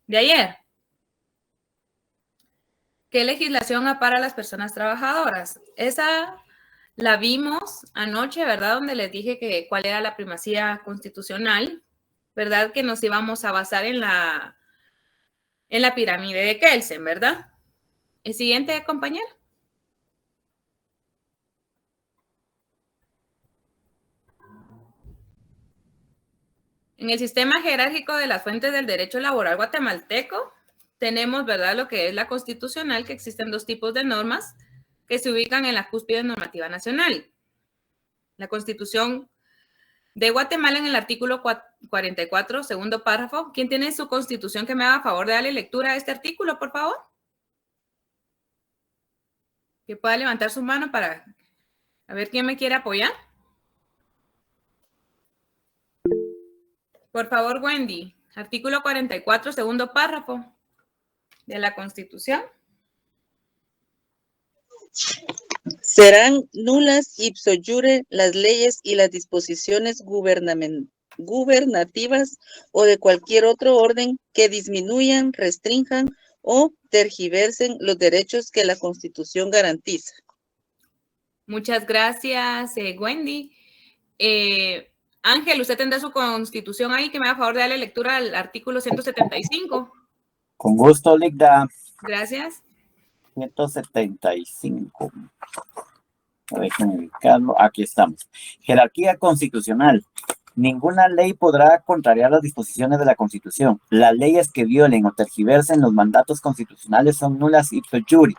de ayer. ¿Qué legislación ampara a las personas trabajadoras? Esa la vimos anoche, ¿verdad? Donde les dije que cuál era la primacía constitucional, ¿verdad? Que nos íbamos a basar en la pirámide de Kelsen, ¿verdad? El siguiente, compañero. En el sistema jerárquico de las fuentes del derecho laboral guatemalteco, tenemos, ¿verdad?, lo que es la constitucional, que existen dos tipos de normas que se ubican en la cúspide normativa nacional. La Constitución de Guatemala en el artículo 44, segundo párrafo. ¿Quién tiene su constitución que me haga favor de darle lectura a este artículo, por favor? Que pueda levantar su mano para a ver quién me quiere apoyar. Por favor, Wendy. Artículo 44, segundo párrafo de la Constitución. Serán nulas ipso iure las leyes y las disposiciones gubernativas o de cualquier otro orden que disminuyan, restrinjan o tergiversen los derechos que la Constitución garantiza. Muchas gracias, Wendy. Ángel, usted tendrá su constitución ahí, que me haga favor de darle lectura al artículo 175. Con gusto, Ligda. Gracias. 175. Déjenme ubicarlo. Aquí estamos. Jerarquía constitucional. Ninguna ley podrá contrariar las disposiciones de la Constitución. Las leyes que violen o tergiversen los mandatos constitucionales son nulas ipso iure.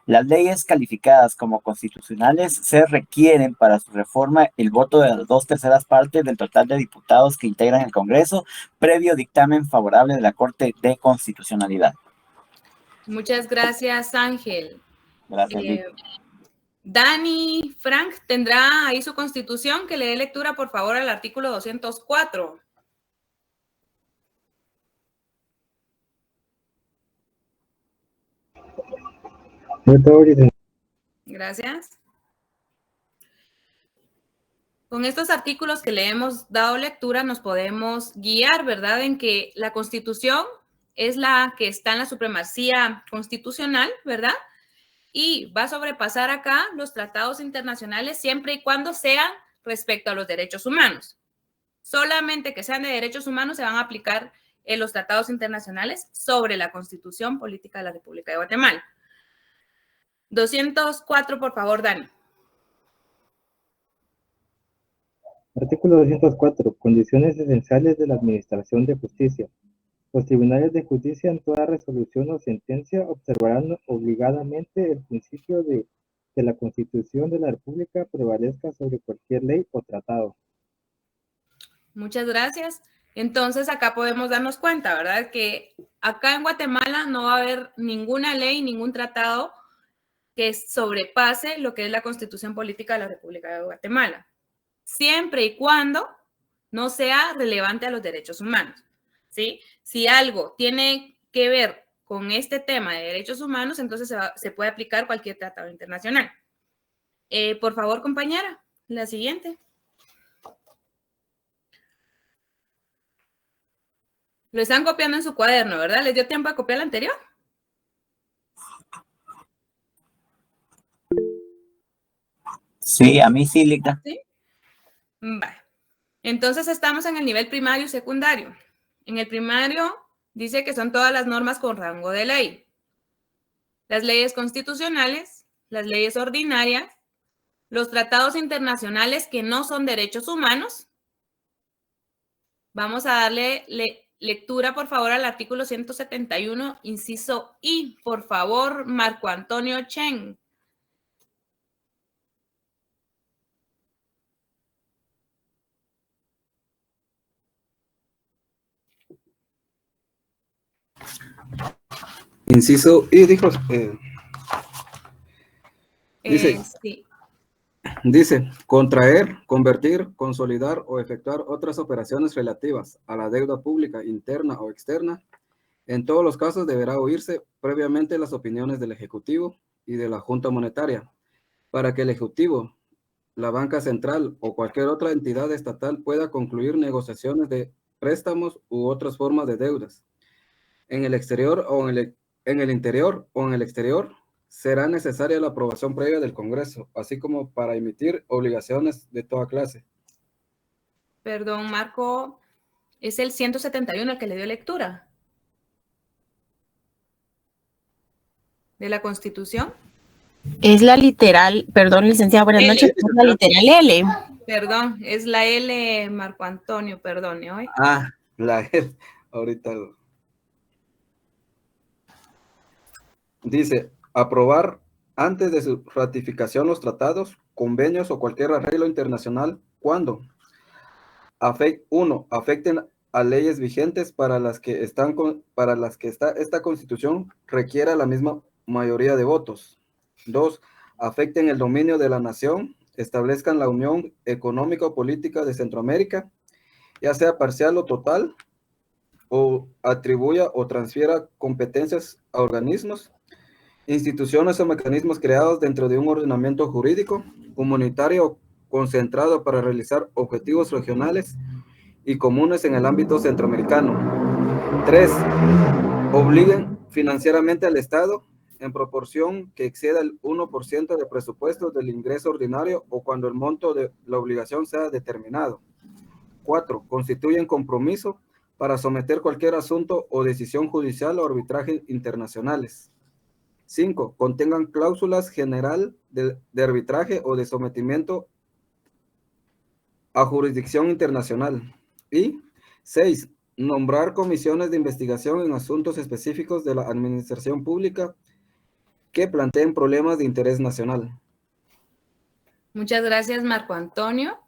Las leyes calificadas como constitucionales se requieren para su reforma el voto de las 2/3 partes del total de diputados que integran el Congreso, previo dictamen favorable de la Corte de Constitucionalidad. Muchas gracias, Ángel. Gracias. Dani Frank tendrá ahí su constitución, que le dé lectura, por favor, al artículo 204. Gracias. Con estos artículos que le hemos dado lectura, nos podemos guiar, ¿verdad?, en que la Constitución es la que está en la supremacía constitucional, ¿verdad? Y va a sobrepasar acá los tratados internacionales siempre y cuando sean respecto a los derechos humanos. Solamente que sean de derechos humanos se van a aplicar en los tratados internacionales sobre la Constitución Política de la República de Guatemala. 204, por favor, Dani. Artículo 204. Condiciones esenciales de la administración de justicia. Los tribunales de justicia en toda resolución o sentencia observarán obligadamente el principio de que la Constitución de la República prevalezca sobre cualquier ley o tratado. Muchas gracias. Entonces, acá podemos darnos cuenta, ¿verdad?, que acá en Guatemala no va a haber ninguna ley, ningún tratado que sobrepase lo que es la Constitución Política de la República de Guatemala, siempre y cuando no sea relevante a los derechos humanos, ¿sí? Si algo tiene que ver con este tema de derechos humanos, entonces se puede aplicar cualquier tratado internacional. Por favor, compañera, la siguiente. Lo están copiando en su cuaderno, ¿verdad? ¿Les dio tiempo a copiar la anterior? Sí, a mí sí, Ligda. Sí. Vale. Entonces estamos en el nivel primario y secundario. En el primario dice que son todas las normas con rango de ley. Las leyes constitucionales, las leyes ordinarias, los tratados internacionales que no son derechos humanos. Vamos a darle lectura, por favor, al artículo 171, inciso I. Por favor, Marco Antonio Chen. Inciso I, dijo. Sí. Dice, contraer, convertir, consolidar o efectuar otras operaciones relativas a la deuda pública interna o externa. En todos los casos deberá oírse previamente las opiniones del Ejecutivo y de la Junta Monetaria, para que el Ejecutivo, la Banca Central o cualquier otra entidad estatal pueda concluir negociaciones de préstamos u otras formas de deudas. En el exterior o en el interior o en el exterior, será necesaria la aprobación previa del Congreso, así como para emitir obligaciones de toda clase. Perdón, Marco, es el 171 el que le dio lectura de la Constitución. Es la literal, perdón, licenciada, buenas noches, es la literal L. Perdón, es la L, Marco Antonio, perdone hoy. Ah, la L, ahorita dice, aprobar antes de su ratificación los tratados, convenios o cualquier arreglo internacional cuando afecten a leyes vigentes para las que esta Constitución requiera la misma mayoría de votos. 2. Afecten el dominio de la nación, establezcan la Unión Económica o Política de Centroamérica, ya sea parcial o total, o atribuya o transfiera competencias a organismos, instituciones o mecanismos creados dentro de un ordenamiento jurídico, comunitario o concentrado para realizar objetivos regionales y comunes en el ámbito centroamericano. 3. Obliguen financieramente al Estado en proporción que exceda el 1% de presupuesto del ingreso ordinario o cuando el monto de la obligación sea determinado. 4. Constituyen compromiso para someter cualquier asunto o decisión judicial o arbitraje internacionales. 5. Contengan cláusulas general de arbitraje o de sometimiento a jurisdicción internacional. Y 6. Nombrar comisiones de investigación en asuntos específicos de la administración pública que planteen problemas de interés nacional. Muchas gracias, Marco Antonio.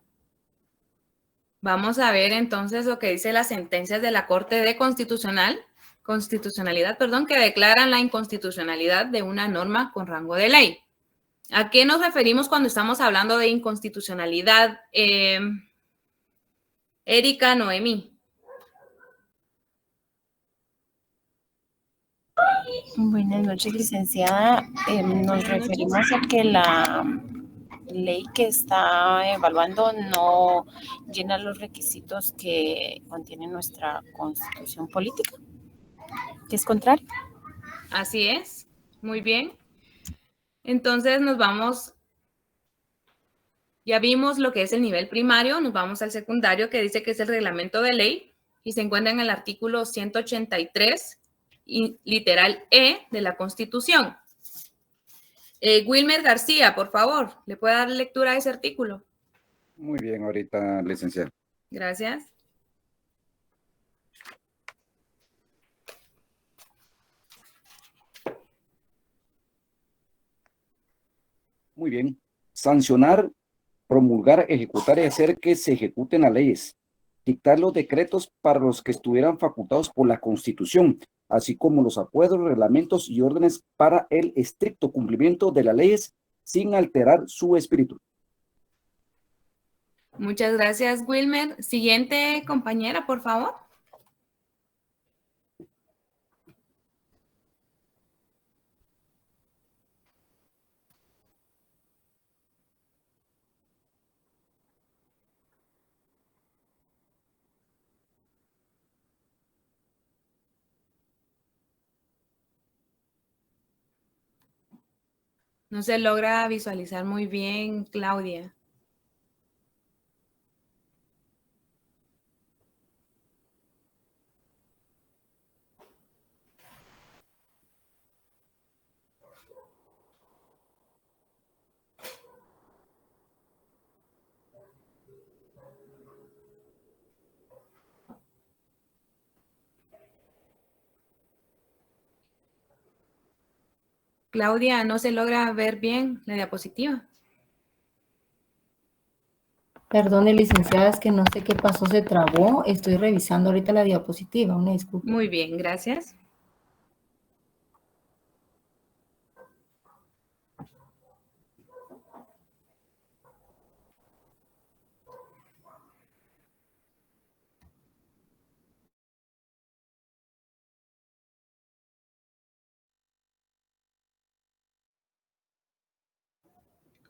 Vamos a ver entonces lo que dice las sentencias de la Corte de Constitucionalidad, que declaran la inconstitucionalidad de una norma con rango de ley. ¿A qué nos referimos cuando estamos hablando de inconstitucionalidad? Erika, Noemí. Buenas noches, licenciada. Nos referimos a que la ley que está evaluando no llena los requisitos que contiene nuestra Constitución política, que es contrario. Así es, muy bien. Entonces nos vamos, ya vimos lo que es el nivel primario, nos vamos al secundario que dice que es el reglamento de ley y se encuentra en el artículo 183, literal E de la Constitución. Wilmer García, por favor, ¿le puede dar lectura a ese artículo? Muy bien, ahorita, licenciada. Gracias. Muy bien. Sancionar, promulgar, ejecutar y hacer que se ejecuten las leyes. Dictar los decretos para los que estuvieran facultados por la Constitución, así como los acuerdos, reglamentos y órdenes para el estricto cumplimiento de las leyes sin alterar su espíritu. Muchas gracias, Wilmer. Siguiente compañera, por favor. No se logra visualizar muy bien, Claudia. Claudia, no se logra ver bien la diapositiva. Perdone, licenciada, es que no sé qué pasó, se trabó. Estoy revisando ahorita la diapositiva, una disculpa. Muy bien, gracias.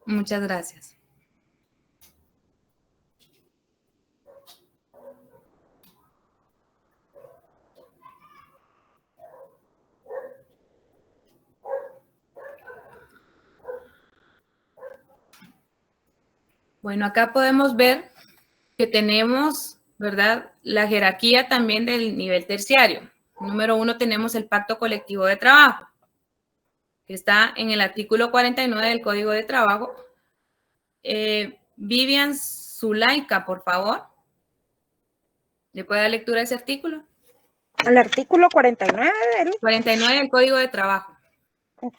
Muchas gracias. Bueno, acá podemos ver que tenemos, ¿verdad?, la jerarquía también del nivel terciario. Número 1 tenemos el pacto colectivo de trabajo, que está en el artículo 49 del Código de Trabajo. Vivian Zulaika, por favor. ¿Le puede dar lectura a ese artículo? El artículo 49 del... 49 del Código de Trabajo. Ok.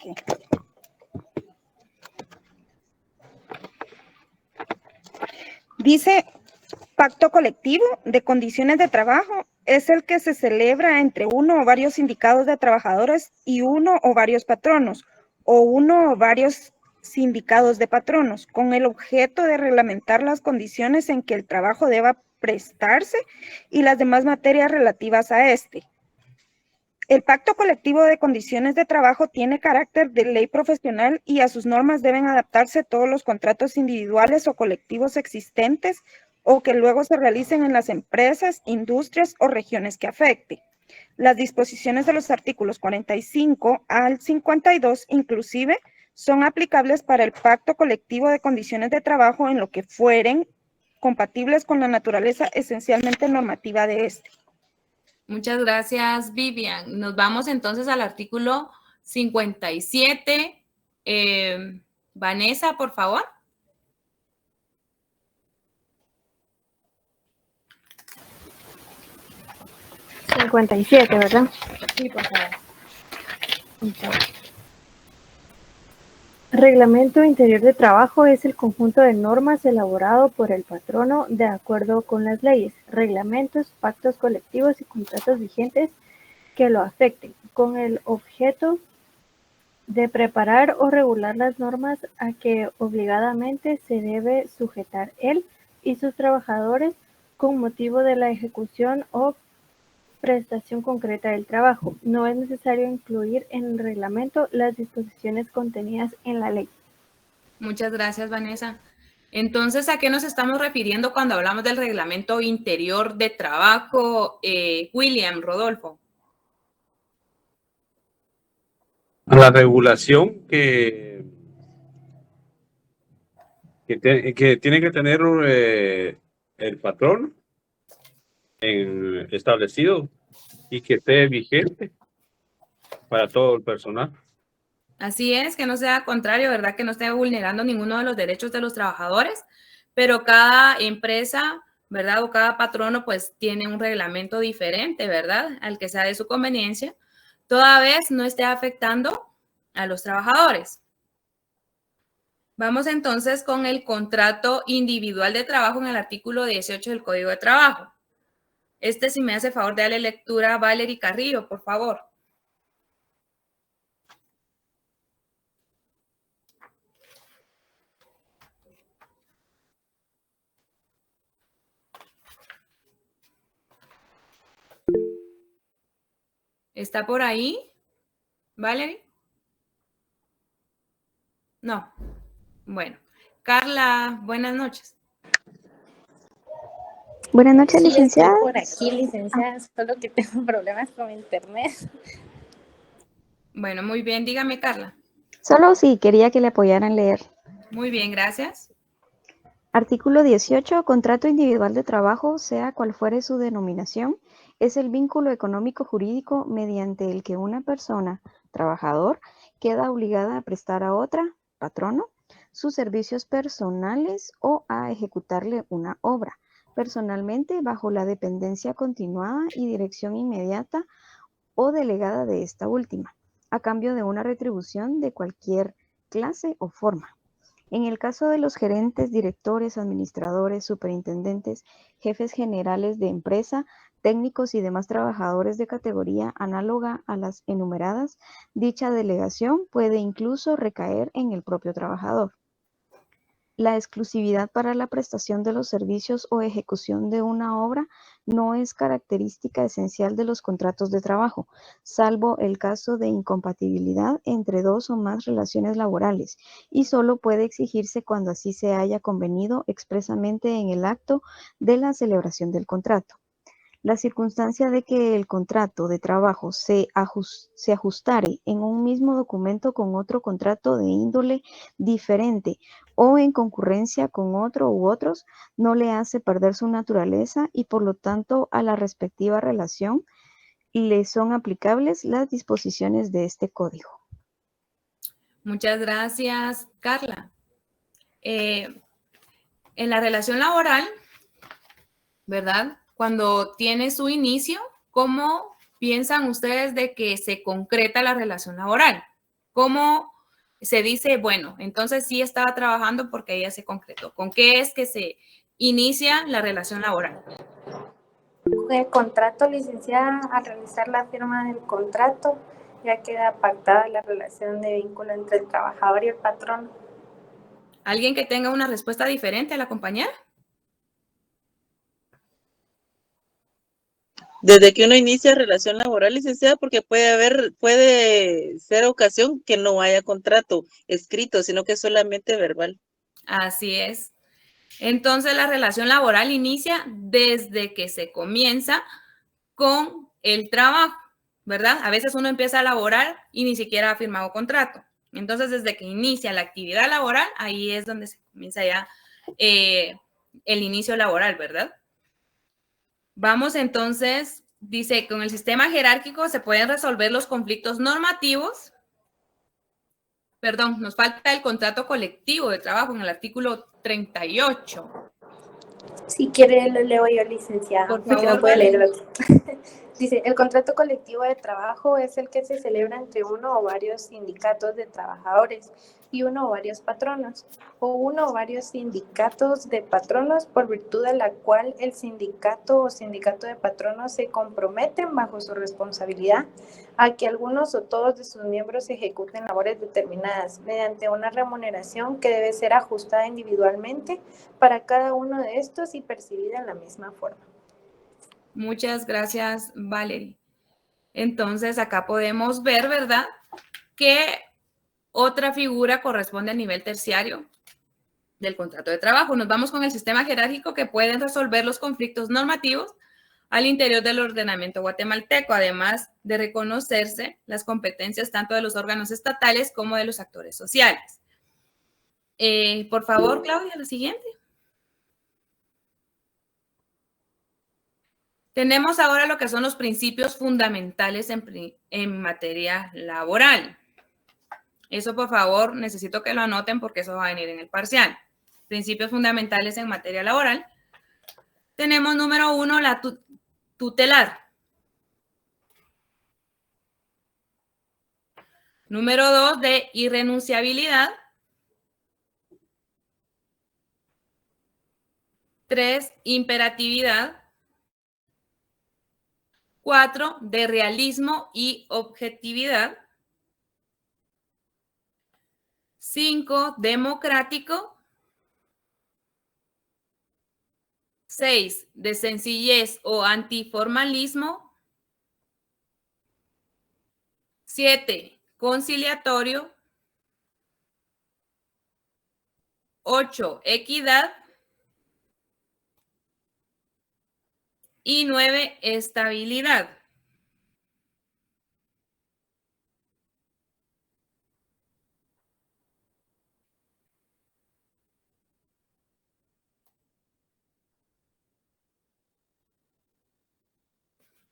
Dice, pacto colectivo de condiciones de trabajo es el que se celebra entre uno o varios sindicatos de trabajadores y uno o varios patronos, o uno o varios sindicatos de patronos, con el objeto de reglamentar las condiciones en que el trabajo deba prestarse y las demás materias relativas a este. El pacto colectivo de condiciones de trabajo tiene carácter de ley profesional y a sus normas deben adaptarse todos los contratos individuales o colectivos existentes o que luego se realicen en las empresas, industrias o regiones que afecte. Las disposiciones de los artículos 45 al 52 inclusive son aplicables para el pacto colectivo de condiciones de trabajo en lo que fueren compatibles con la naturaleza esencialmente normativa de este. Muchas gracias, Vivian. Nos vamos entonces al artículo 57. Vanessa, por favor. $57, ¿verdad? Sí, por favor. Reglamento interior de trabajo es el conjunto de normas elaborado por el patrono de acuerdo con las leyes, reglamentos, pactos colectivos y contratos vigentes que lo afecten, con el objeto de preparar o regular las normas a que obligadamente se debe sujetar él y sus trabajadores con motivo de la ejecución o prestación concreta del trabajo. No es necesario incluir en el reglamento las disposiciones contenidas en la ley. Muchas gracias, Vanessa. Entonces, ¿a qué nos estamos refiriendo cuando hablamos del reglamento interior de trabajo? William, Rodolfo. A la regulación que tiene que tener el patrón establecido y que esté vigente para todo el personal. Así es, que no sea contrario, ¿verdad? Que no esté vulnerando ninguno de los derechos de los trabajadores, pero cada empresa, ¿verdad? O cada patrono, pues tiene un reglamento diferente, ¿verdad? Al que sea de su conveniencia, toda vez no esté afectando a los trabajadores. Vamos entonces con el contrato individual de trabajo en el artículo 18 del Código de Trabajo. Si me hace favor de darle lectura a Valerie Carrillo, por favor. ¿Está por ahí, Valerie? No. Bueno. Carla, buenas noches. Buenas noches, licenciada. Estoy por aquí, licenciada, solo que tengo problemas con internet. Bueno, muy bien. Dígame, Carla. Solo sí, quería que le apoyaran leer. Muy bien, gracias. Artículo 18. Contrato individual de trabajo, sea cual fuere su denominación, es el vínculo económico jurídico mediante el que una persona, trabajador, queda obligada a prestar a otra, patrono, sus servicios personales o a ejecutarle una obra, personalmente bajo la dependencia continuada y dirección inmediata o delegada de esta última, a cambio de una retribución de cualquier clase o forma. En el caso de los gerentes, directores, administradores, superintendentes, jefes generales de empresa, técnicos y demás trabajadores de categoría análoga a las enumeradas, dicha delegación puede incluso recaer en el propio trabajador. La exclusividad para la prestación de los servicios o ejecución de una obra no es característica esencial de los contratos de trabajo, salvo el caso de incompatibilidad entre dos o más relaciones laborales, y solo puede exigirse cuando así se haya convenido expresamente en el acto de la celebración del contrato. La circunstancia de que el contrato de trabajo se ajustare en un mismo documento con otro contrato de índole diferente o en concurrencia con otro u otros, no le hace perder su naturaleza y por lo tanto a la respectiva relación le son aplicables las disposiciones de este código. Muchas gracias, Carla. En la relación laboral, ¿verdad? Cuando tiene su inicio, ¿cómo piensan ustedes de que se concreta la relación laboral? ¿Cómo se dice, bueno, entonces sí estaba trabajando porque ella se concretó? ¿Con qué es que se inicia la relación laboral? El contrato, licenciada, al realizar la firma del contrato, ya queda pactada la relación de vínculo entre el trabajador y el patrón. ¿Alguien que tenga una respuesta diferente a la compañera? Desde que uno inicia relación laboral, licenciada, porque puede ser ocasión que no haya contrato escrito, sino que solamente verbal. Así es. Entonces, la relación laboral inicia desde que se comienza con el trabajo, ¿verdad? A veces uno empieza a laborar y ni siquiera ha firmado contrato. Entonces, desde que inicia la actividad laboral, ahí es donde se comienza ya el inicio laboral, ¿verdad? Vamos entonces, dice, con el sistema jerárquico se pueden resolver los conflictos normativos. Perdón, nos falta el contrato colectivo de trabajo en el artículo 38. Si quiere, lo leo yo, licenciada, Por porque favor, no puede vale. leer el otro. Dice, el contrato colectivo de trabajo es el que se celebra entre uno o varios sindicatos de trabajadores y uno o varios patronos, o uno o varios sindicatos de patronos, por virtud de la cual el sindicato o sindicato de patronos se comprometen bajo su responsabilidad a que algunos o todos de sus miembros ejecuten labores determinadas mediante una remuneración que debe ser ajustada individualmente para cada uno de estos y percibida en la misma forma. Muchas gracias, Valerie. Entonces, acá podemos ver, ¿verdad?, que otra figura corresponde al nivel terciario del contrato de trabajo. Nos vamos con el sistema jerárquico que pueden resolver los conflictos normativos al interior del ordenamiento guatemalteco, además de reconocerse las competencias tanto de los órganos estatales como de los actores sociales. Por favor, Claudia, la siguiente. Tenemos ahora lo que son los principios fundamentales en materia laboral. Eso, por favor, necesito que lo anoten porque eso va a venir en el parcial. Principios fundamentales en materia laboral. Tenemos número 1, la tutelar. Número 2, de irrenunciabilidad. 3, imperatividad. 4, de realismo y objetividad. 5, democrático. 6, de sencillez o antiformalismo. 7, conciliatorio. 8, equidad. Y 9, estabilidad.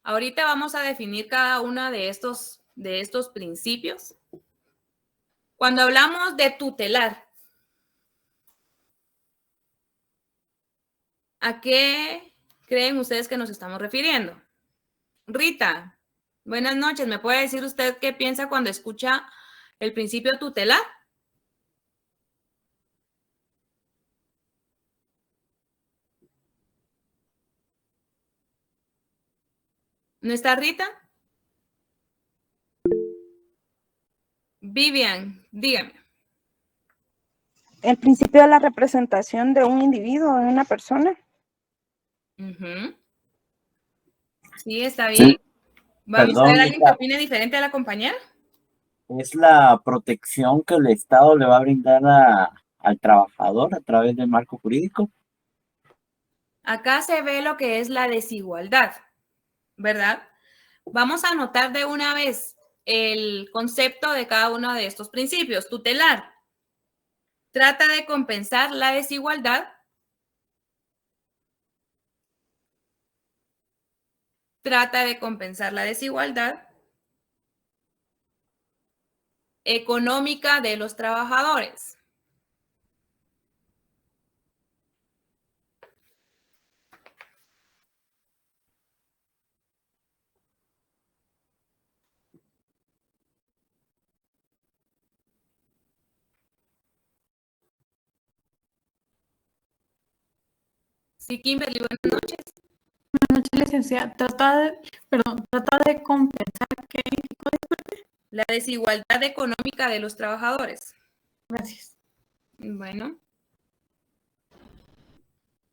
Ahorita vamos a definir cada uno de estos principios. Cuando hablamos de tutelar, ¿a qué creen ustedes que nos estamos refiriendo? Rita, buenas noches. ¿Me puede decir usted qué piensa cuando escucha el principio tutelar? ¿No está Rita? Vivian, dígame. El principio de la representación de un individuo, de una persona. Sí, está bien. Sí. ¿Vamos Perdón, a ver a alguien Rita. que opine diferente a la compañera? Es la protección que el Estado le va a brindar al trabajador a través del marco jurídico. Acá se ve lo que es la desigualdad, ¿verdad? Vamos a anotar de una vez el concepto de cada uno de estos principios. Tutelar. Trata de compensar la desigualdad. Trata de compensar la desigualdad económica de los trabajadores. Sí, Kimberly, buenas noches. Buenas noches, licenciada. Trata de compensar ¿qué? La desigualdad económica de los trabajadores. Gracias. Bueno.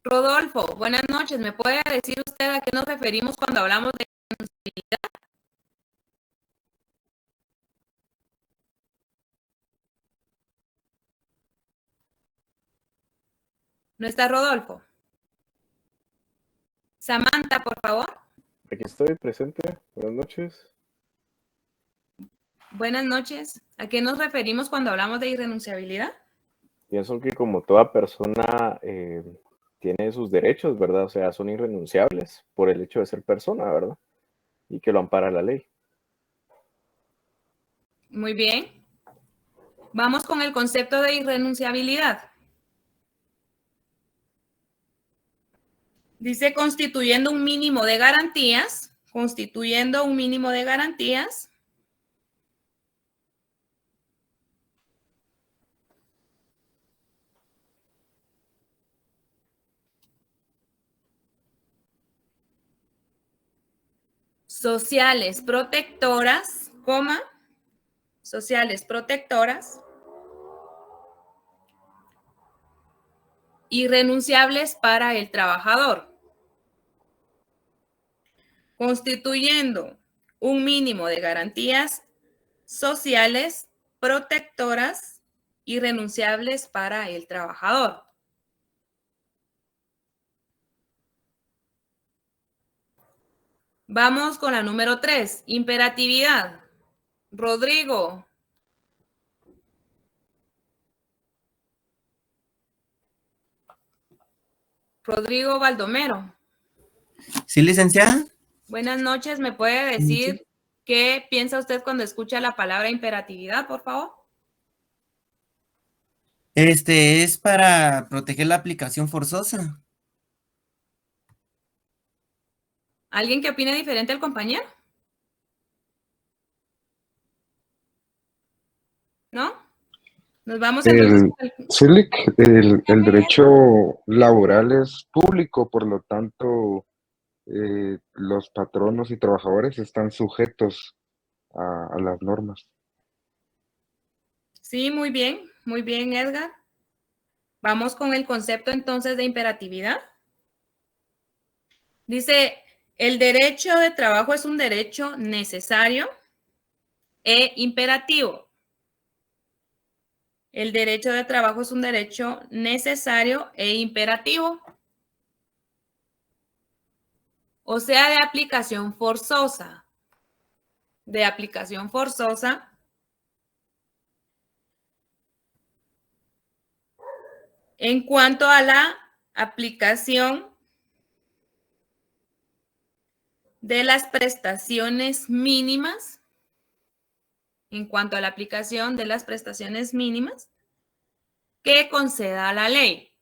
Rodolfo, buenas noches. ¿Me puede decir usted a qué nos referimos cuando hablamos de irrenunciabilidad? ¿No está Rodolfo? Samantha, por favor. Aquí estoy presente. Buenas noches. Buenas noches. ¿A qué nos referimos cuando hablamos de irrenunciabilidad? Pienso que como toda persona tiene sus derechos, ¿verdad? O sea, son irrenunciables por el hecho de ser persona, ¿verdad? Y que lo ampara la ley. Muy bien. Vamos con el concepto de irrenunciabilidad. Dice constituyendo un mínimo de garantías. Constituyendo un mínimo de garantías. Sociales protectoras, coma, sociales protectoras, irrenunciables para el trabajador, constituyendo un mínimo de garantías sociales protectoras, irrenunciables para el trabajador. Vamos con la número 3, imperatividad. Rodrigo. Rodrigo Baldomero. Sí, licenciada. Buenas noches. ¿Me puede decir qué piensa usted cuando escucha la palabra imperatividad, por favor? Es para proteger la aplicación forzosa. ¿Alguien que opine diferente al compañero? ¿No? Nos vamos entonces. El derecho laboral es público, por lo tanto, los patronos y trabajadores están sujetos a las normas. Sí, muy bien, Edgar. Vamos con el concepto entonces de imperatividad. Dice, el derecho de trabajo es un derecho necesario e imperativo. El derecho de trabajo es un derecho necesario e imperativo. O sea, de aplicación forzosa. De aplicación forzosa. En cuanto a la aplicación de las prestaciones mínimas, que conceda la ley.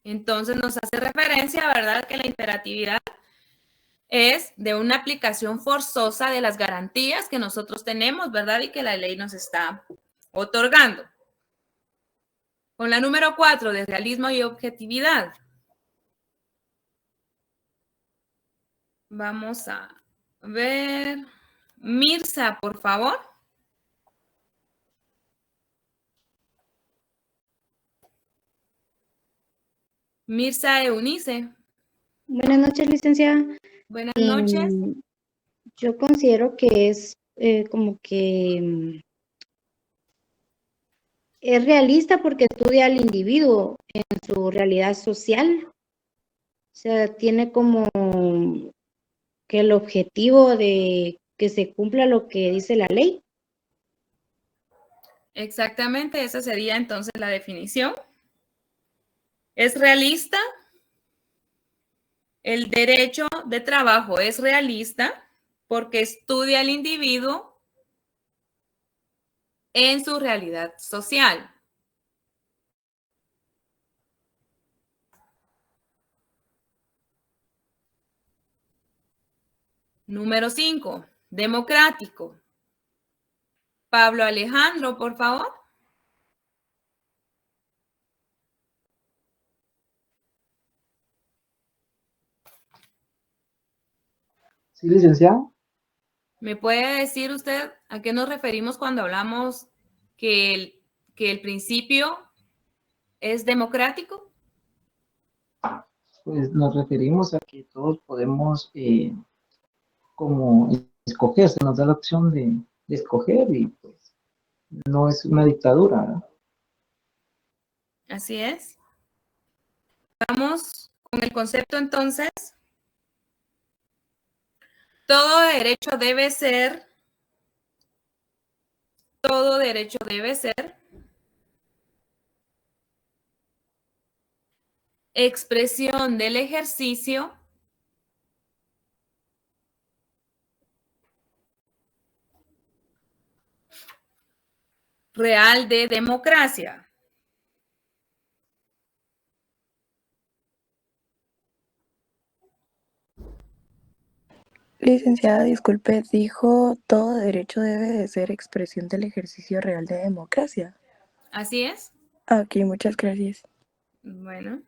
Entonces nos hace referencia, ¿verdad?, que la imperatividad es de una aplicación forzosa de las garantías que nosotros tenemos, ¿verdad?, y que la ley nos está otorgando. Con la número 4, de realismo y objetividad. Vamos a ver. Mirza, por favor. Mirza Eunice. Buenas noches, licenciada. Buenas noches. Yo considero que es como que es realista porque estudia al individuo en su realidad social. O sea, tiene como que el objetivo de que se cumpla lo que dice la ley. Exactamente, esa sería entonces la definición. ¿Es realista? El derecho de trabajo es realista porque estudia al individuo en su realidad social. Número 5, democrático. Pablo Alejandro, por favor. Sí, licenciado. ¿Me puede decir usted a qué nos referimos cuando hablamos que el principio es democrático? Pues nos referimos a que todos podemos como escoger, se nos da la opción de escoger y pues no es una dictadura, ¿verdad? Así es. Vamos con el concepto entonces. Todo derecho debe ser expresión del ejercicio real de democracia. Licenciada, disculpe, dijo todo derecho debe de ser expresión del ejercicio real de democracia. Así es. Ok, muchas gracias. Bueno.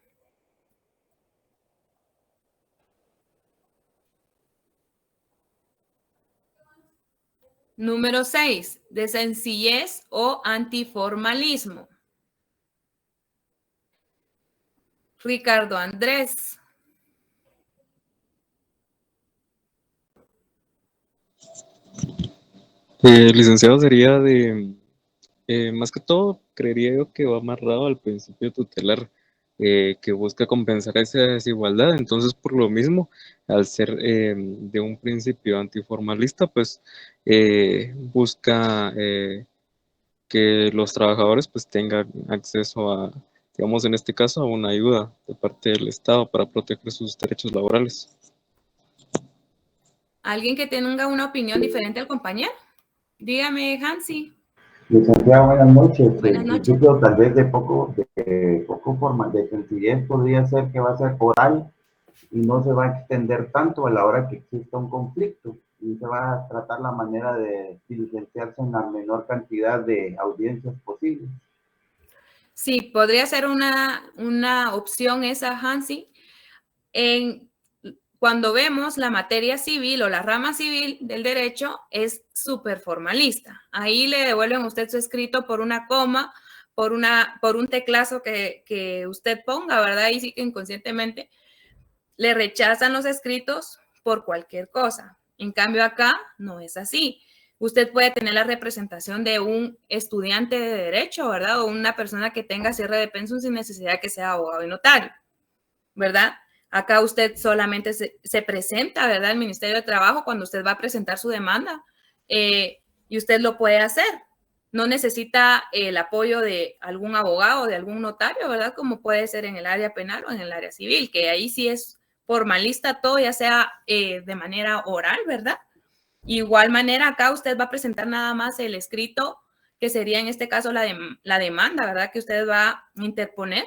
Número 6, de sencillez o antiformalismo. Ricardo Andrés. Licenciado, sería de, más que todo, creería yo que va amarrado al principio tutelar, que busca compensar esa desigualdad. Entonces, por lo mismo, al ser de un principio antiformalista, pues busca que los trabajadores pues tengan acceso a, digamos en este caso, a una ayuda de parte del Estado para proteger sus derechos laborales. ¿Alguien que tenga una opinión diferente al compañero? Dígame, Hansi. Licenciado, buenas noches. Buenas El noches. principio tal vez de poco formal, de sencillez podría ser que va a ser oral y no se va a extender tanto a la hora que exista un conflicto y se va a tratar la manera de diligenciarse en la menor cantidad de audiencias posibles. Sí, podría ser una opción esa, Hansi. Cuando vemos la materia civil o la rama civil del derecho, es súper formalista. Ahí le devuelven a usted su escrito por una coma, por un teclazo que usted ponga, ¿verdad? Y sí que inconscientemente le rechazan los escritos por cualquier cosa. En cambio, acá no es así. Usted puede tener la representación de un estudiante de derecho, ¿verdad? O una persona que tenga cierre de pensum sin necesidad de que sea abogado y notario, ¿verdad? Acá usted solamente se presenta, ¿verdad? Al Ministerio de Trabajo cuando usted va a presentar su demanda y usted lo puede hacer. No necesita el apoyo de algún abogado o de algún notario, ¿verdad? Como puede ser en el área penal o en el área civil, que ahí sí es formalista todo, ya sea de manera oral, ¿verdad? Igual manera, acá usted va a presentar nada más el escrito, que sería en este caso la demanda, ¿verdad? Que usted va a interponer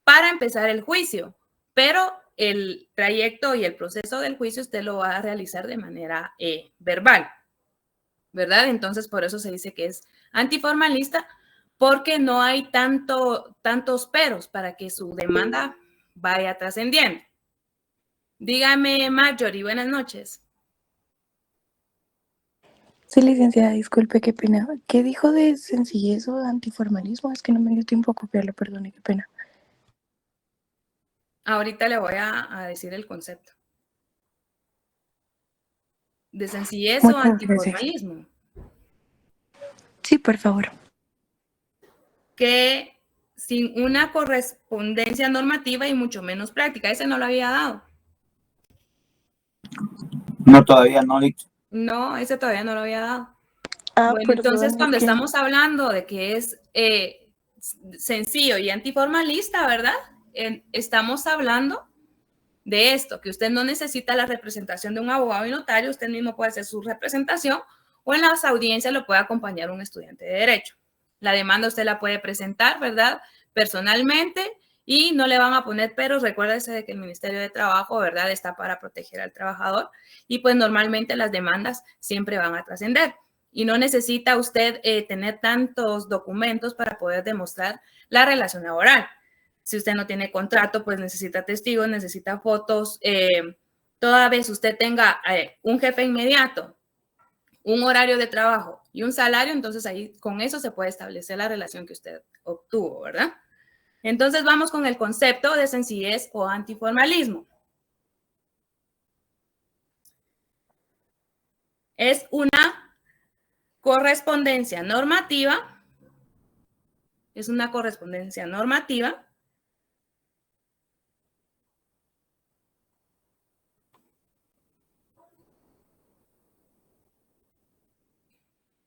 para empezar el juicio. Pero el trayecto y el proceso del juicio usted lo va a realizar de manera verbal, ¿verdad? Entonces, por eso se dice que es antiformalista, porque no hay tantos peros para que su demanda vaya trascendiendo. Dígame, Marjorie, buenas noches. Sí, licenciada, disculpe, qué pena. ¿Qué dijo de sencillez o antiformalismo? Es que no me dio tiempo a copiarlo, perdone, qué pena. Ahorita le voy a decir el concepto. ¿De sencillez o Muchas gracias. antiformalismo? Sí, por favor. que sin una correspondencia normativa y mucho menos práctica. Ese no lo había dado. No, todavía no, Lick. No, ese todavía no lo había dado. Ah, Bueno, perdón, entonces es cuando que estamos hablando de que es sencillo y antiformalista, ¿verdad? Estamos hablando de esto, que usted no necesita la representación de un abogado y notario, usted mismo puede hacer su representación o en las audiencias lo puede acompañar un estudiante de derecho. La demanda usted la puede presentar, ¿verdad? Personalmente y no le van a poner peros. Recuérdese de que el Ministerio de Trabajo, ¿verdad? Está para proteger al trabajador y pues normalmente las demandas siempre van a trascender y no necesita usted tener tantos documentos para poder demostrar la relación laboral. Si usted no tiene contrato, pues necesita testigos, necesita fotos. Toda vez usted tenga un jefe inmediato, un horario de trabajo y un salario, entonces ahí con eso se puede establecer la relación que usted obtuvo, ¿verdad? Entonces vamos con el concepto de sencillez o antiformalismo. Es una correspondencia normativa. Es una correspondencia normativa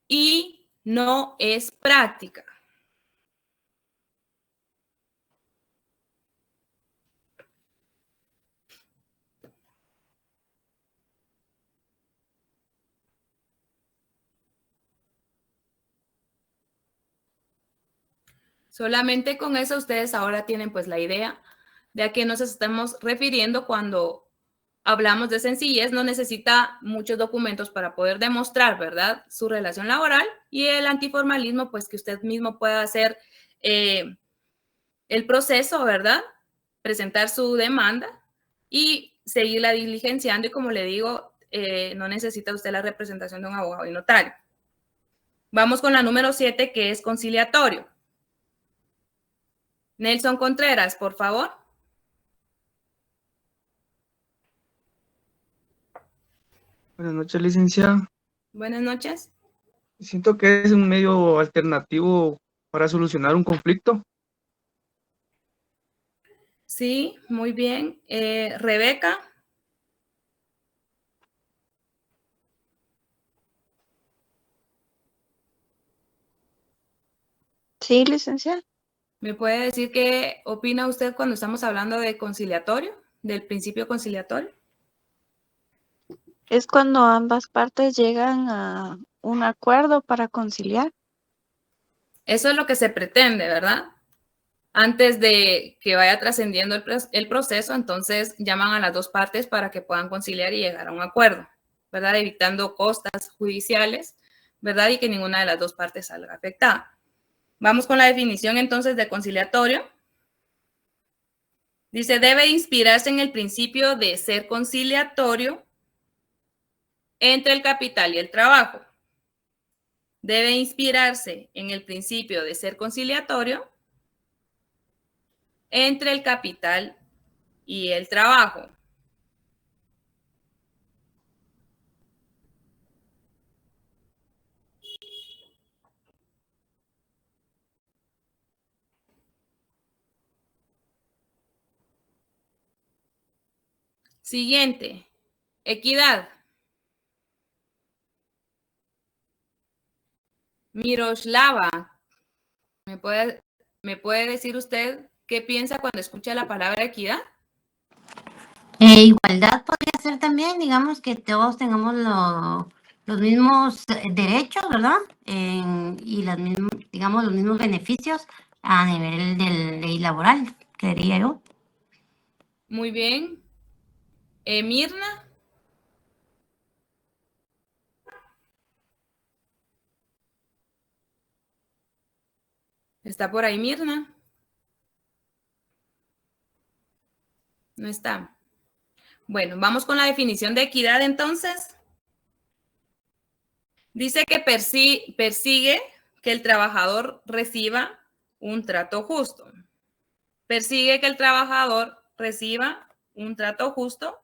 y no es práctica. Solamente con eso ustedes ahora tienen pues la idea de a qué nos estamos refiriendo cuando hablamos de sencillez. No necesita muchos documentos para poder demostrar, ¿verdad?, su relación laboral, y el antiformalismo, pues que usted mismo pueda hacer el proceso, ¿verdad?, presentar su demanda y seguirla diligenciando y como le digo, no necesita usted la representación de un abogado y notario. Vamos con la número 7, que es conciliatorio. Nelson Contreras, por favor. Buenas noches, licenciada. Buenas noches. Siento que es un medio alternativo para solucionar un conflicto. Sí, muy bien. Rebeca. Sí, licenciada. ¿Me puede decir qué opina usted cuando estamos hablando de conciliatorio, del principio conciliatorio? Es cuando ambas partes llegan a un acuerdo para conciliar. Eso es lo que se pretende, ¿verdad? Antes de que vaya trascendiendo el proceso, entonces llaman a las dos partes para que puedan conciliar y llegar a un acuerdo, ¿verdad? Evitando costas judiciales, ¿verdad? Y que ninguna de las dos partes salga afectada. Vamos con la definición entonces de conciliatorio. Dice, debe inspirarse en el principio de ser conciliatorio entre el capital y el trabajo. Debe inspirarse en el principio de ser conciliatorio entre el capital y el trabajo. Siguiente, equidad. Miroslava, ¿me puede decir usted qué piensa cuando escucha la palabra equidad? Igualdad podría ser también, digamos que todos tengamos los mismos derechos, ¿verdad? Y digamos, los mismos beneficios a nivel de ley laboral, creería yo. Muy bien. Mirna. ¿Está por ahí Mirna? No está. Bueno, vamos con la definición de equidad entonces. Dice que persigue que el trabajador reciba un trato justo. Persigue que el trabajador reciba un trato justo.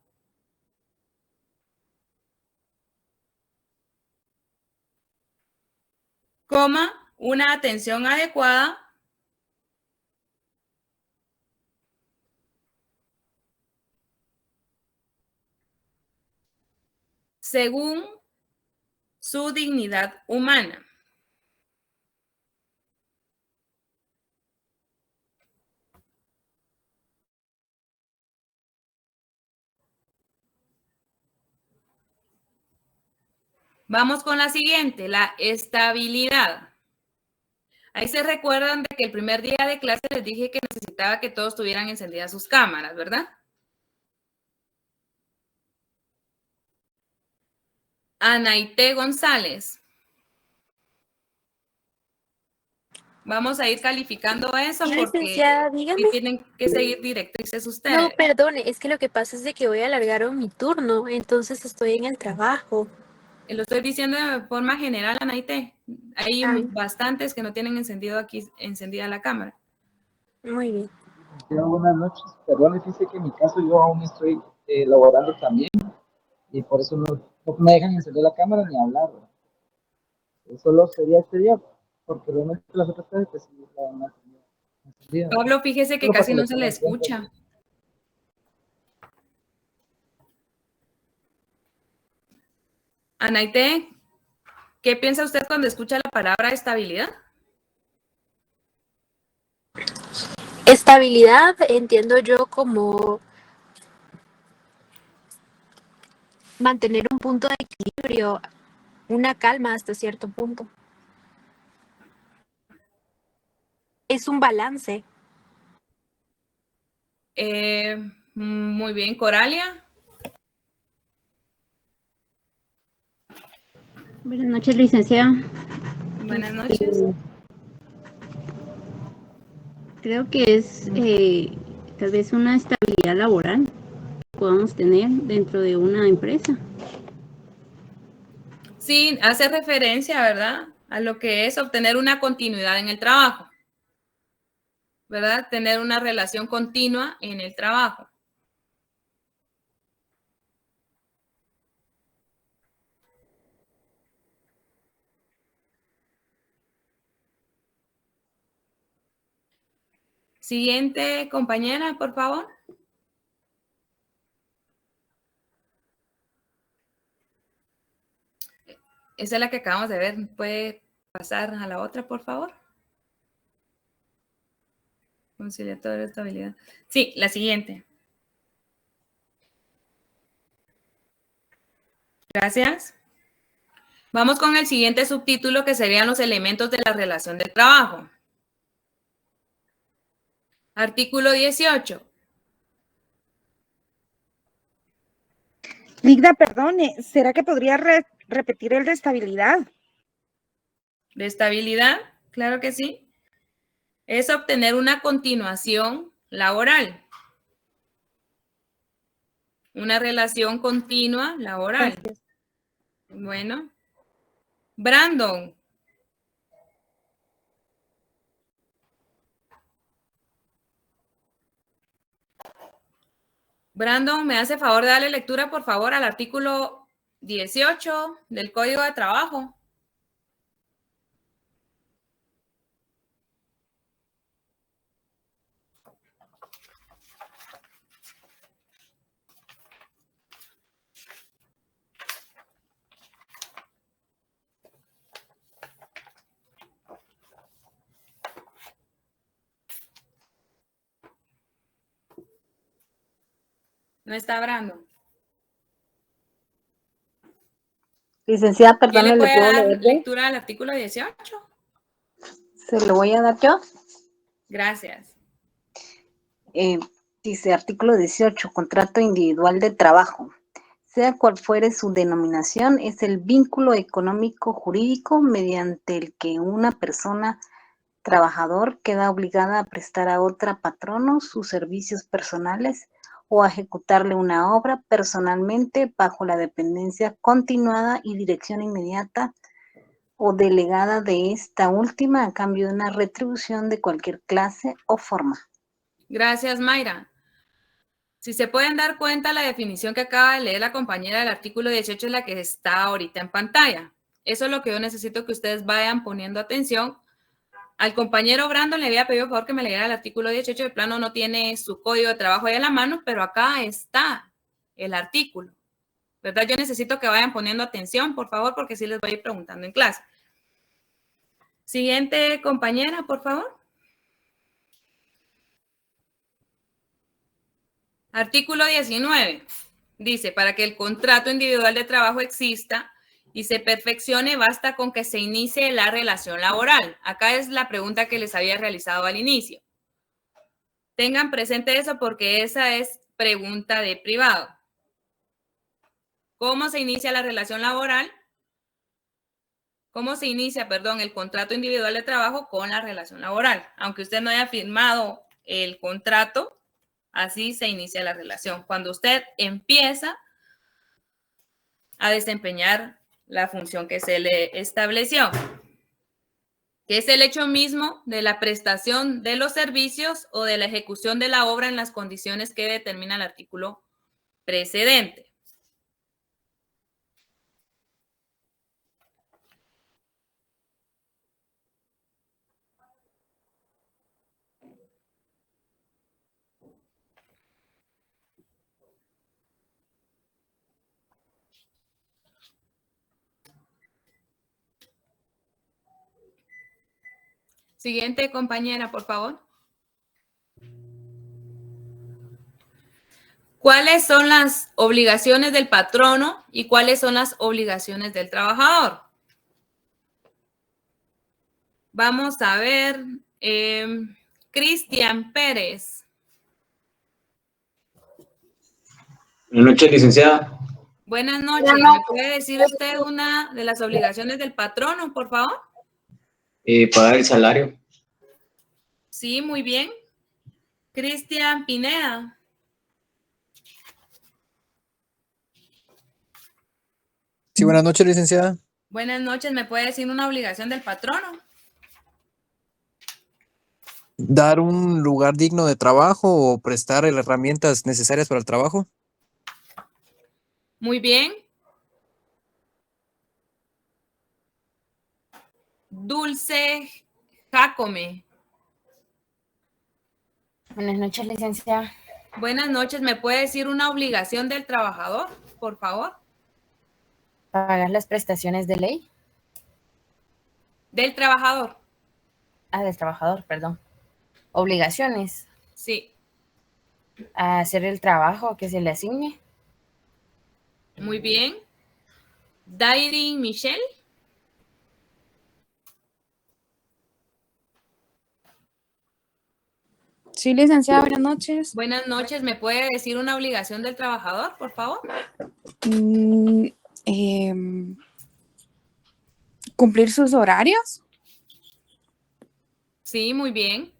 Coma, una atención adecuada según su dignidad humana. Vamos con la siguiente, la estabilidad. Ahí se recuerdan de que el primer día de clase les dije que necesitaba que todos tuvieran encendidas sus cámaras, ¿verdad? Anaité González. Vamos a ir calificando eso Sí, porque licenciada, dígame. sí tienen que seguir directrices ustedes. No, perdone, es que lo que pasa es de que hoy alargaron mi turno, entonces estoy en el trabajo. Lo estoy diciendo de forma general, Anaité. Hay bastantes que no tienen encendida la cámara. Muy bien. Buenas noches. Perdón, dice que en mi caso yo aún estoy laborando también y por eso no me dejan encender la cámara ni hablar. Solo sería este día, porque realmente las otras veces pues, sí la han encendido. Pablo, fíjese que Solo para casi no se le tengan en cuenta. escucha. Anaité, ¿qué piensa usted cuando escucha la palabra estabilidad? Estabilidad entiendo yo como mantener un punto de equilibrio, una calma hasta cierto punto. Es un balance. Muy bien, Coralia. Buenas noches, licenciada. Buenas noches. Creo que es tal vez una estabilidad laboral que podamos tener dentro de una empresa. Sí, hace referencia, ¿verdad? A lo que es obtener una continuidad en el trabajo, ¿verdad? Tener una relación continua en el trabajo. Siguiente compañera, por favor. Esa es la que acabamos de ver. ¿Puede pasar a la otra, por favor? Conciliatorio de estabilidad. Sí, la siguiente. Gracias. Vamos con el siguiente subtítulo, que serían los elementos de la relación de trabajo. Artículo 18. Ligda, perdone, ¿será que podría repetir el de estabilidad? De estabilidad, claro que sí. Es obtener una continuación laboral. Una relación continua laboral. Gracias. Bueno. Brandon. Brandon, ¿me hace favor de darle lectura, por favor, al artículo 18 del Código de Trabajo? No está Brandon. Licenciada, ¿Quién perdón, le ¿le puede puedo dar leer? lectura al artículo 18? ¿Se lo voy a dar yo? Gracias. Dice artículo 18, contrato individual de trabajo. Sea cual fuere su denominación, es el vínculo económico jurídico mediante el que una persona trabajador queda obligada a prestar a otra patrono sus servicios personales o a ejecutarle una obra personalmente bajo la dependencia continuada y dirección inmediata o delegada de esta última a cambio de una retribución de cualquier clase o forma. Gracias, Mayra. Si se pueden dar cuenta, la definición que acaba de leer la compañera del artículo 18 es la que está ahorita en pantalla. Eso es lo que yo necesito que ustedes vayan poniendo atención. Al compañero Brandon le había pedido por favor que me leyera el artículo 18, de plano no tiene su código de trabajo ahí a la mano, pero acá está el artículo. ¿verdad? Yo necesito que vayan poniendo atención, por favor, porque sí les voy a ir preguntando en clase. Siguiente compañera, por favor. Artículo 19. Dice, para que el contrato individual de trabajo exista y se perfeccione, basta con que se inicie la relación laboral. Acá es la pregunta que les había realizado al inicio. Tengan presente eso porque esa es pregunta de privado. ¿Cómo se inicia la relación laboral? ¿Cómo se inicia, perdón, el contrato individual de trabajo con la relación laboral? Aunque usted no haya firmado el contrato, así se inicia la relación. Cuando usted empieza a desempeñar la función que se le estableció, que es el hecho mismo de la prestación de los servicios o de la ejecución de la obra en las condiciones que determina el artículo precedente. Siguiente compañera, por favor. ¿Cuáles son las obligaciones del patrono y cuáles son las obligaciones del trabajador? Vamos a ver. Cristian Pérez. Buenas noches, licenciada. Buenas noches. ¿Me puede decir usted una de las obligaciones del patrono, por favor? Pagar el salario. Sí, muy bien. Cristian Pineda. Sí, buenas noches, licenciada. Buenas noches. ¿Me puede decir una obligación del patrono? Dar un lugar digno de trabajo o prestar las herramientas necesarias para el trabajo. Muy bien. Dulce Jacome. Buenas noches, licenciada. Buenas noches. ¿Me puede decir una obligación del trabajador, por favor? Pagar las prestaciones de ley. Del trabajador. Ah, del trabajador, perdón. Obligaciones. Sí. A hacer el trabajo que se le asigne. Muy bien. Dairin Michelle. Sí, licenciada, buenas noches. Buenas noches. ¿Me puede decir una obligación del trabajador, por favor? ¿Cumplir sus horarios? Sí, muy bien.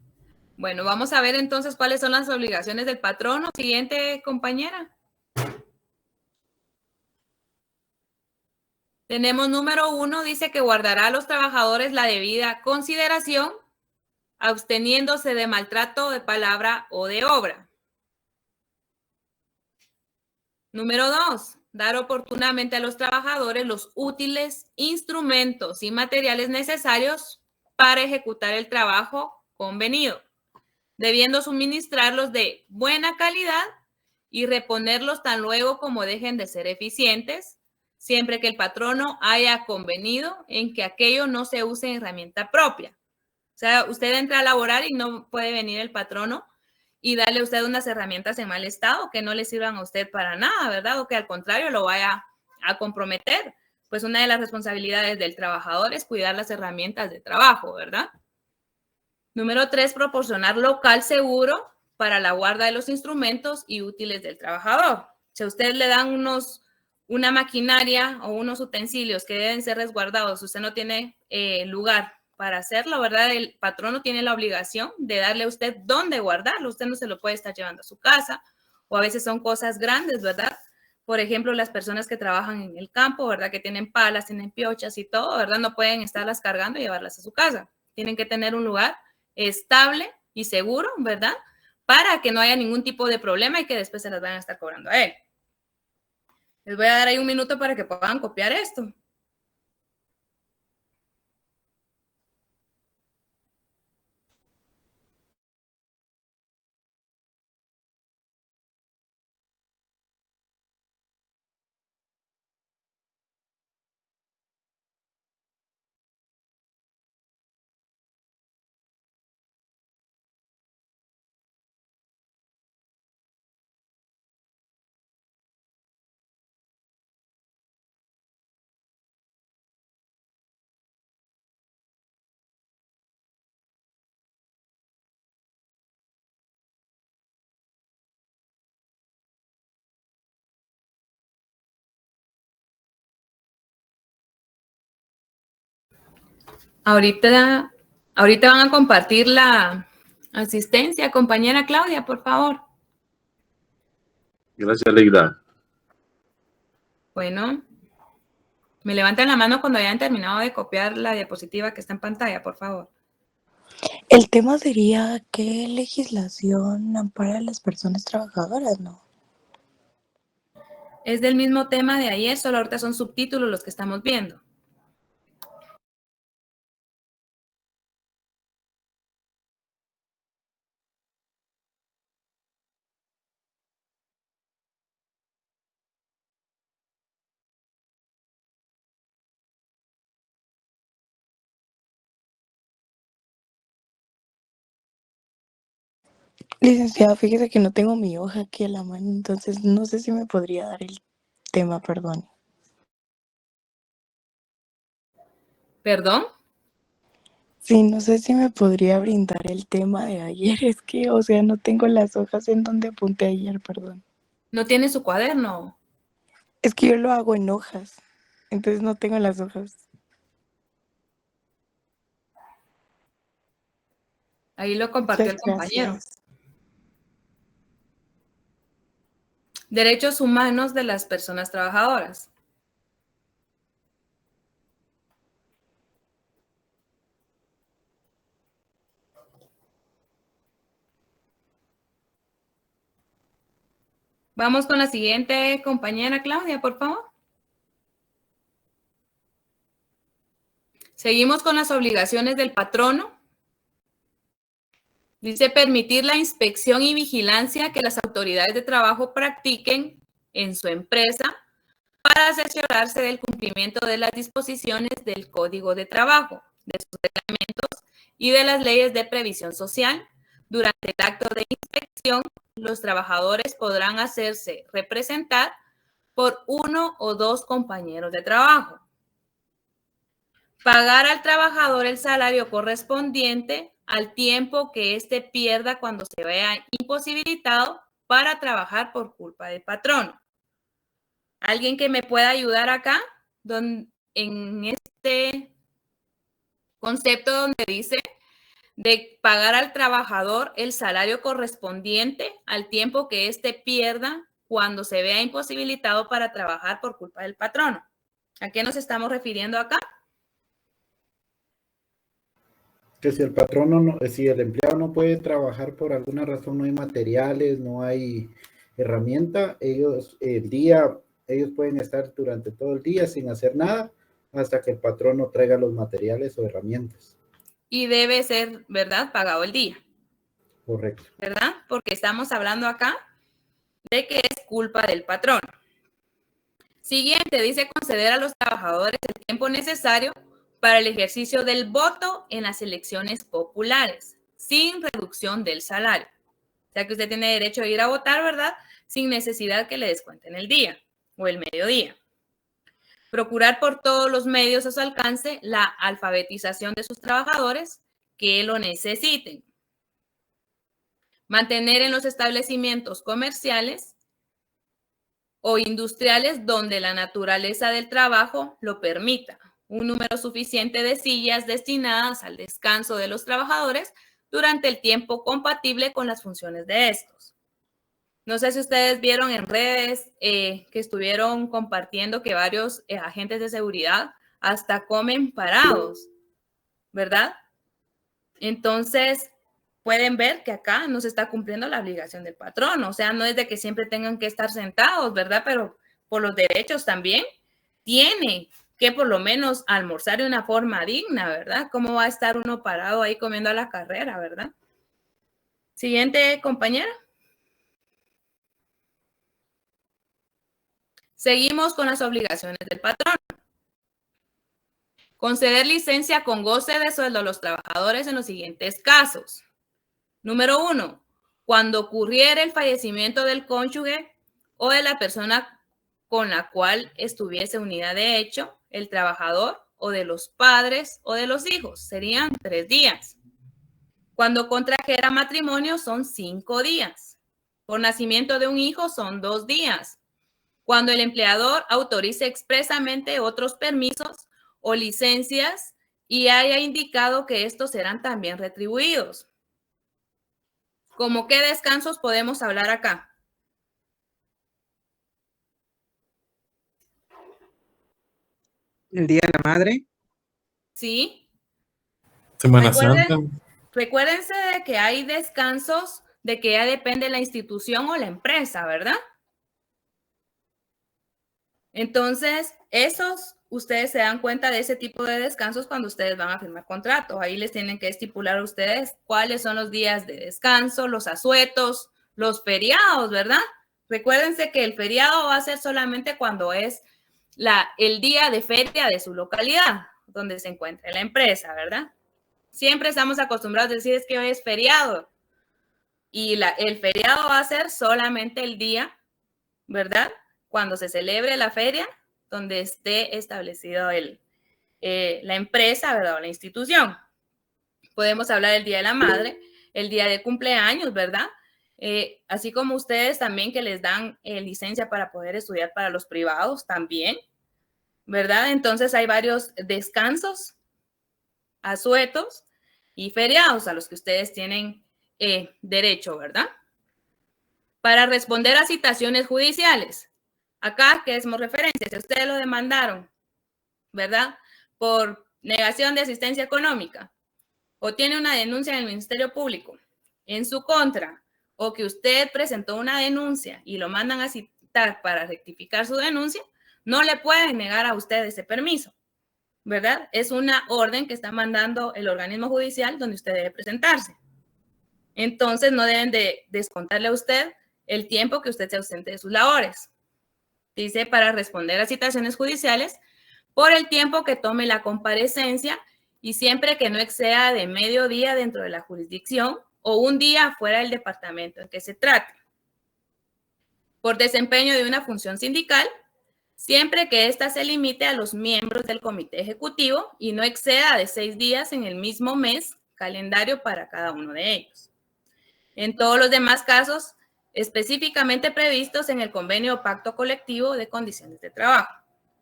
Bueno, vamos a ver entonces cuáles son las obligaciones del patrono. Siguiente, compañera. Tenemos número 1, dice que guardará a los trabajadores la debida consideración, absteniéndose de maltrato de palabra o de obra. Número 2, dar oportunamente a los trabajadores los útiles instrumentos y materiales necesarios para ejecutar el trabajo convenido, debiendo suministrarlos de buena calidad y reponerlos tan luego como dejen de ser eficientes, siempre que el patrono haya convenido en que aquello no se use en herramienta propia. O sea, usted entra a laborar y no puede venir el patrono y darle a usted unas herramientas en mal estado que no le sirvan a usted para nada, ¿verdad? O que al contrario lo vaya a comprometer. Pues una de las responsabilidades del trabajador es cuidar las herramientas de trabajo, ¿verdad? Número 3, proporcionar local seguro para la guarda de los instrumentos y útiles del trabajador. Si a usted le dan una maquinaria o unos utensilios que deben ser resguardados, usted no tiene lugar para hacerlo, ¿verdad? El patrono tiene la obligación de darle a usted dónde guardarlo. Usted no se lo puede estar llevando a su casa, o a veces son cosas grandes, ¿verdad? Por ejemplo, las personas que trabajan en el campo, ¿verdad? Que tienen palas, tienen piochas y todo, ¿verdad? No pueden estarlas cargando y llevarlas a su casa. Tienen que tener un lugar estable y seguro, ¿verdad? Para que no haya ningún tipo de problema y que después se las vayan a estar cobrando a él. Les voy a dar ahí un minuto para que puedan copiar esto. Ahorita van a compartir la asistencia. Compañera Claudia, por favor. Gracias, Leida. Bueno, me levantan la mano cuando hayan terminado de copiar la diapositiva que está en pantalla, por favor. El tema sería qué legislación ampara a las personas trabajadoras, ¿no? Es del mismo tema de ayer, solo ahorita son subtítulos los que estamos viendo. Licenciada, fíjese que no tengo mi hoja aquí a la mano, entonces no sé si me podría dar el tema, perdón. ¿Perdón? Sí, no sé si me podría brindar el tema de ayer, es que, o sea, no tengo las hojas en donde apunté ayer, perdón. ¿No tiene su cuaderno? Es que yo lo hago en hojas, entonces no tengo las hojas. Ahí lo compartió Muchas el compañero. gracias. Derechos humanos de las personas trabajadoras. Vamos con la siguiente compañera Claudia, por favor. Seguimos con las obligaciones del patrono. Dice permitir la inspección y vigilancia que las autoridades de trabajo practiquen en su empresa para asesorarse del cumplimiento de las disposiciones del Código de Trabajo, de sus reglamentos y de las leyes de previsión social. Durante el acto de inspección, los trabajadores podrán hacerse representar por uno o dos compañeros de trabajo. Pagar al trabajador el salario correspondiente al tiempo que éste pierda cuando se vea imposibilitado para trabajar por culpa del patrono. ¿Alguien que me pueda ayudar acá? En este concepto donde dice de pagar al trabajador el salario correspondiente al tiempo que éste pierda cuando se vea imposibilitado para trabajar por culpa del patrono. ¿A qué nos estamos refiriendo acá? Que si el patrono, si el empleado no puede trabajar por alguna razón, no hay materiales, no hay herramienta, ellos pueden estar durante todo el día sin hacer nada hasta que el patrono traiga los materiales o herramientas. Y debe ser, ¿verdad?, pagado el día. Correcto. ¿Verdad? Porque estamos hablando acá de que es culpa del patrón. Siguiente, dice conceder a los trabajadores el tiempo necesario para el ejercicio del voto en las elecciones populares, sin reducción del salario. O sea que usted tiene derecho a ir a votar, ¿verdad?, sin necesidad que le descuenten el día o el mediodía. Procurar por todos los medios a su alcance la alfabetización de sus trabajadores que lo necesiten. Mantener en los establecimientos comerciales o industriales donde la naturaleza del trabajo lo permita un número suficiente de sillas destinadas al descanso de los trabajadores durante el tiempo compatible con las funciones de estos. No sé si ustedes vieron en redes que estuvieron compartiendo que varios agentes de seguridad hasta comen parados, ¿verdad? Entonces, pueden ver que acá no se está cumpliendo la obligación del patrón. O sea, no es de que siempre tengan que estar sentados, ¿verdad? Pero por los derechos también tienen que por lo menos almorzar de una forma digna, ¿verdad? ¿Cómo va a estar uno parado ahí comiendo a la carrera, verdad? Siguiente, compañera. Seguimos con las obligaciones del patrón. Conceder licencia con goce de sueldo a los trabajadores en los siguientes casos. Número 1, cuando ocurriera el fallecimiento del cónyuge o de la persona con la cual estuviese unida de hecho el trabajador, o de los padres o de los hijos, serían 3 días. Cuando contrajera matrimonio son 5 días. Por nacimiento de un hijo son 2 días. Cuando el empleador autorice expresamente otros permisos o licencias y haya indicado que estos serán también retribuidos. ¿Cómo qué descansos podemos hablar acá? El Día de la Madre. Sí. Semana Santa. Recuérdense de que hay descansos de que ya depende la institución o la empresa, ¿verdad? Entonces, esos, ustedes se dan cuenta de ese tipo de descansos cuando ustedes van a firmar contratos. Ahí les tienen que estipular a ustedes cuáles son los días de descanso, los asuetos, los feriados, ¿verdad? Recuérdense que el feriado va a ser solamente cuando es el día de feria de su localidad, donde se encuentre la empresa, ¿verdad? Siempre estamos acostumbrados a decir es que hoy es feriado. Y el feriado va a ser solamente el día, ¿verdad? Cuando se celebre la feria, donde esté establecido la empresa, ¿verdad? O la institución. Podemos hablar del Día de la Madre, el día de cumpleaños, ¿verdad? Así como ustedes también que les dan licencia para poder estudiar para los privados también, ¿verdad? Entonces hay varios descansos, asuetos y feriados a los que ustedes tienen derecho, ¿verdad? Para responder a citaciones judiciales. Acá que hacemos referencia, si ustedes lo demandaron, ¿verdad? Por negación de asistencia económica o tiene una denuncia en el Ministerio Público en su contra o que usted presentó una denuncia y lo mandan a citar para rectificar su denuncia, no le pueden negar a usted ese permiso, ¿verdad? Es una orden que está mandando el organismo judicial donde usted debe presentarse. Entonces, no deben de descontarle a usted el tiempo que usted se ausente de sus labores. Dice, para responder a citaciones judiciales, por el tiempo que tome la comparecencia y siempre que no exceda de medio día dentro de la jurisdicción o un día fuera del departamento en que se trate. Por desempeño de una función sindical, siempre que ésta se limite a los miembros del comité ejecutivo y no exceda de 6 días en el mismo mes calendario para cada uno de ellos. En todos los demás casos, específicamente previstos en el convenio o pacto colectivo de condiciones de trabajo.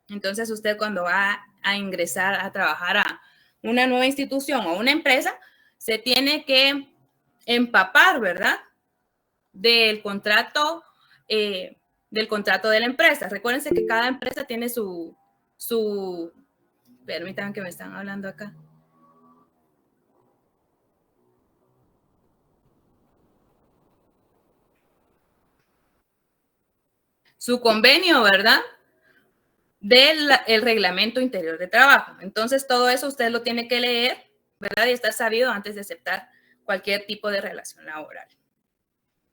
Entonces, usted cuando va a ingresar a trabajar a una nueva institución o una empresa, se tiene que empapar, ¿verdad? Del contrato de la empresa. Recuérdense que cada empresa tiene su permítanme que me están hablando acá. Su convenio, ¿verdad? Del reglamento interior de trabajo. Entonces, todo eso usted lo tiene que leer, ¿verdad? Y estar sabido antes de aceptar cualquier tipo de relación laboral.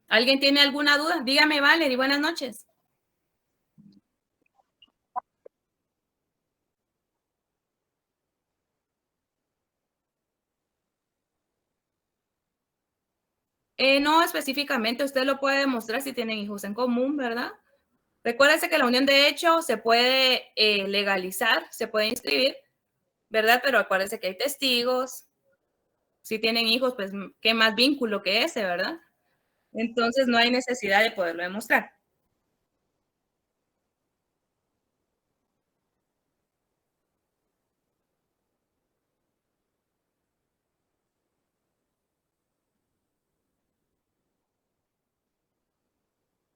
¿Alguien tiene alguna duda? Dígame, Valerie, buenas noches. No específicamente, usted lo puede demostrar si tienen hijos en común, ¿verdad? Recuérdense que la unión de hecho se puede legalizar, se puede inscribir, ¿verdad? Pero acuérdense que hay testigos. Si tienen hijos, pues qué más vínculo que ese, ¿verdad? Entonces no hay necesidad de poderlo demostrar.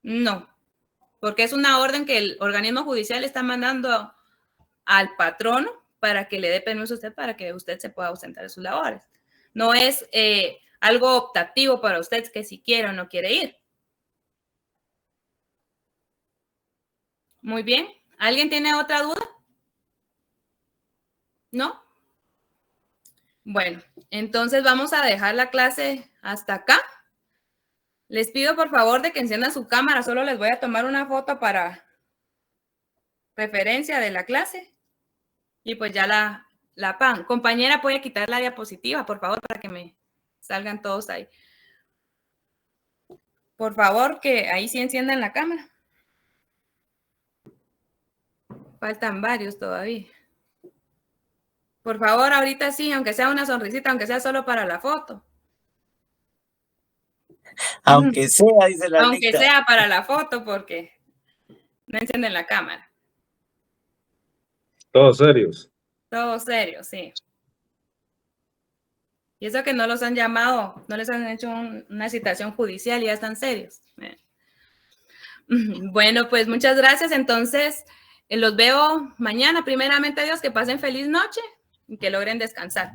No, porque es una orden que el organismo judicial está mandando al patrono para que le dé permiso a usted para que usted se pueda ausentar de sus labores. No es algo optativo para usted que si quiere o no quiere ir. Muy bien. ¿Alguien tiene otra duda? ¿No? Bueno, entonces vamos a dejar la clase hasta acá. Les pido por favor de que enciendan su cámara. Solo les voy a tomar una foto para referencia de la clase. Y pues ya la pan. Compañera, ¿puede quitar la diapositiva, por favor, para que me salgan todos ahí? Por favor, que ahí sí enciendan la cámara. Faltan varios todavía. Por favor, ahorita sí, aunque sea una sonrisita, aunque sea solo para la foto. Aunque sea, dice la Aunque lista. sea para la foto, porque no encienden la cámara. Todos serios. Todo serio, sí. Y eso que no los han llamado, no les han hecho una citación judicial y ya están serios. Bueno, pues muchas gracias. Entonces, los veo mañana. Primeramente, Dios, que pasen feliz noche y que logren descansar.